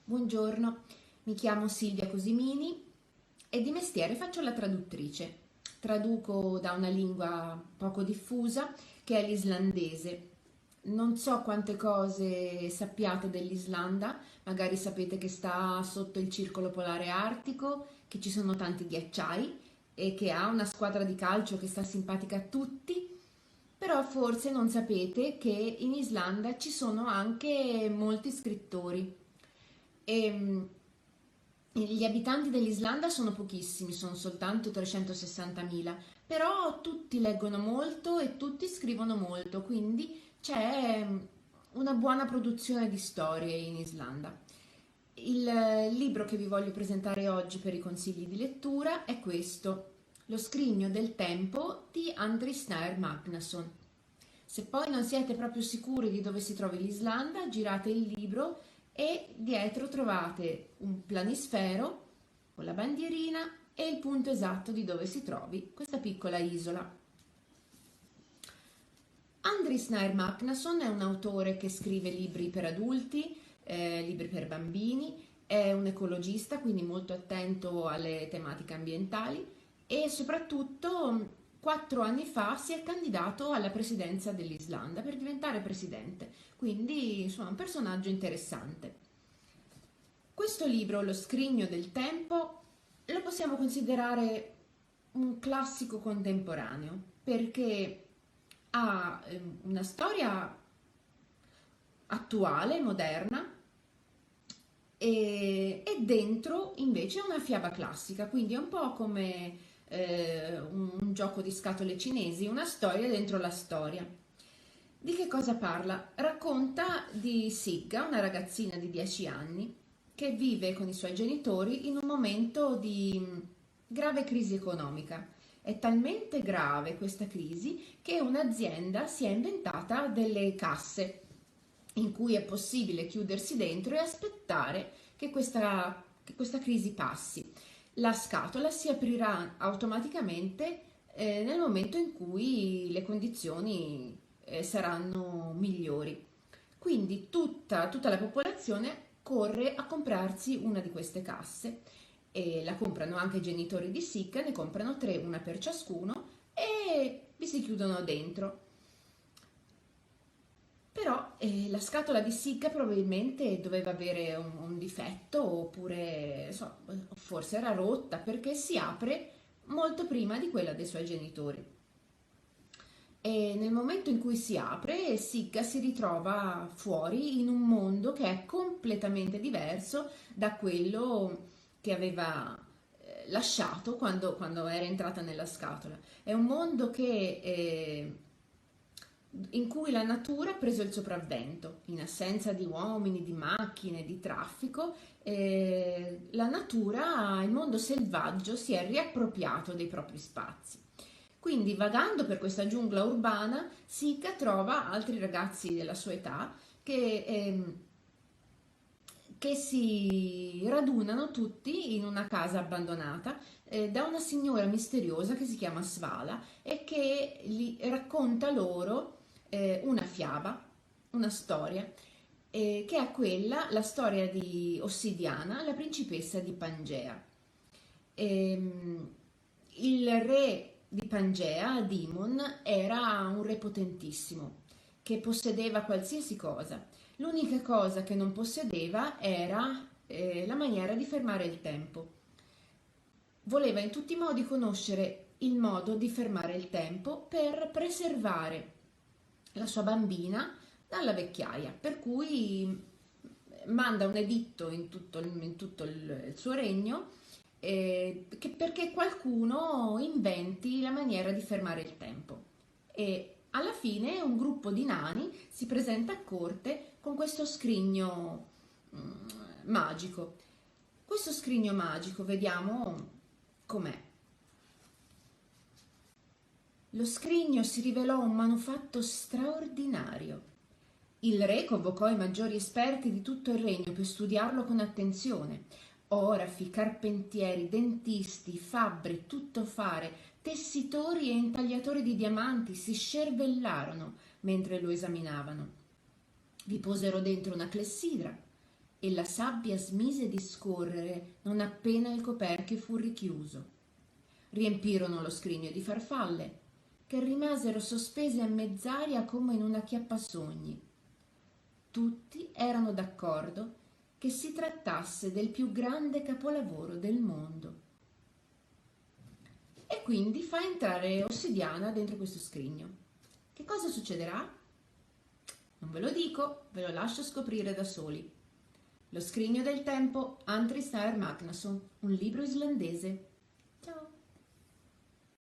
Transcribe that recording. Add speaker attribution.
Speaker 1: Buongiorno, mi chiamo Silvia Cosimini e di mestiere faccio la traduttrice. Traduco da una lingua poco diffusa che è l'islandese. Non so quante cose sappiate dell'Islanda, magari sapete che sta sotto il circolo polare artico, che ci sono tanti ghiacciai e che ha una squadra di calcio che sta simpatica a tutti, però forse non sapete che in Islanda ci sono anche molti scrittori. E gli abitanti dell'Islanda sono pochissimi, sono soltanto 360.000, però tutti leggono molto e tutti scrivono molto, quindi c'è una buona produzione di storie in Islanda. Il libro che vi voglio presentare oggi per i consigli di lettura è questo, Lo scrigno del tempo di Andri Snær Magnason. Se poi non siete proprio sicuri di dove si trovi l'Islanda, girate il libro e dietro trovate un planisfero con la bandierina e il punto esatto di dove si trovi questa piccola isola. Andri Snær Magnason è un autore che scrive libri per adulti, libri per bambini, è un ecologista, quindi molto attento alle tematiche ambientali e soprattutto 4 anni fa si è candidato alla presidenza dell'Islanda per diventare presidente, quindi insomma un personaggio interessante. Questo libro, Lo scrigno del tempo, lo possiamo considerare un classico contemporaneo perché ha una storia attuale, moderna e dentro invece una fiaba classica, quindi è un po' come un gioco di scatole cinesi, una storia dentro la storia. Di che cosa parla? Racconta di Sigga, una ragazzina di 10 anni che vive con i suoi genitori in un momento di grave crisi economica. È talmente grave questa crisi che un'azienda si è inventata delle casse in cui è possibile chiudersi dentro e aspettare che questa crisi passi. La scatola si aprirà automaticamente nel momento in cui le condizioni saranno migliori. Quindi tutta la popolazione corre a comprarsi una di queste casse e la comprano anche i genitori di Sicca, ne comprano tre, una per ciascuno e vi si chiudono dentro. Però la scatola di Sicca probabilmente doveva avere un difetto oppure forse era rotta perché si apre molto prima di quella dei suoi genitori. E nel momento in cui si apre, Sigga si ritrova fuori in un mondo che è completamente diverso da quello che aveva lasciato quando era entrata nella scatola. È un mondo in cui la natura ha preso il sopravvento, in assenza di uomini, di macchine, di traffico, la natura, il mondo selvaggio si è riappropriato dei propri spazi. Quindi vagando per questa giungla urbana, Sika trova altri ragazzi della sua età che si radunano tutti in una casa abbandonata da una signora misteriosa che si chiama Svala e che gli racconta loro una fiaba, una storia, che è la storia di Ossidiana, la principessa di Pangea. Il re di Pangea, Dimon, era un re potentissimo che possedeva qualsiasi cosa. L'unica cosa che non possedeva era la maniera di fermare il tempo. Voleva in tutti i modi conoscere il modo di fermare il tempo per preservare la sua bambina dalla vecchiaia, per cui manda un editto in tutto il suo regno perché qualcuno inventi la maniera di fermare il tempo. E alla fine un gruppo di nani si presenta a corte con questo scrigno magico. Questo scrigno magico, vediamo com'è. Lo scrigno si rivelò un manufatto straordinario. Il re convocò i maggiori esperti di tutto il regno per studiarlo con attenzione. Orafi, carpentieri, dentisti, fabbri, tuttofare, tessitori e intagliatori di diamanti si scervellarono mentre lo esaminavano. Vi posero dentro una clessidra e la sabbia smise di scorrere non appena il coperchio fu richiuso. Riempirono lo scrigno di farfalle, che rimasero sospese a mezz'aria come in un acchiappasogni. Tutti erano d'accordo che si trattasse del più grande capolavoro del mondo. E quindi fa entrare Ossidiana dentro questo scrigno. Che cosa succederà? Non ve lo dico, ve lo lascio scoprire da soli. Lo scrigno del tempo, Andri Snær Magnason, un libro islandese. Ciao!